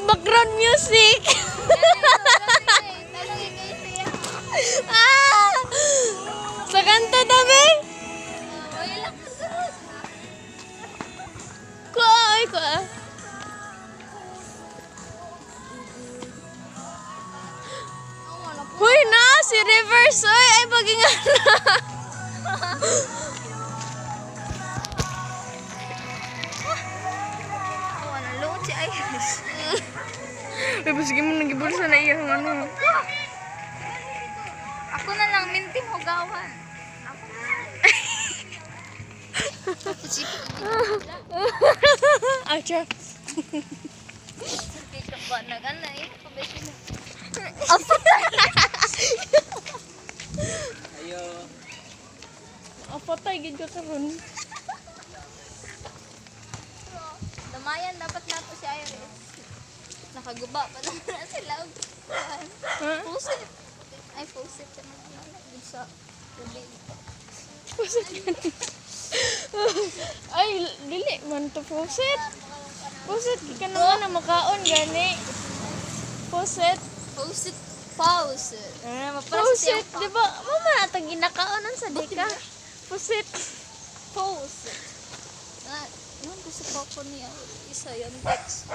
background music. Ah! Sa kanta dami. Kuha, kuha. Huy na, si Rivers, oy, ay pag-ingat na. Load si Iris. Uy, sige mo nagibulsa na iya ano. Ako na lang, mintim hugawan. Acha. Hindi ka ba nag-ana eh? Pabesi na. Ayo. Apatay gid ka karon. Damayan dapat nato si Iris. Nakaguba pa na sila. Ha? Pusit. Ay, pusit ka na. Sa tubig. Ay, dili man to puset. Puset ka naman na makaon gani. Puset. Pusit. Pusit. Puset, di ba? Mama na tag ginakaonan sa dika. Puset. Pusit. Ano gusto ko ako niya? Isa yung text.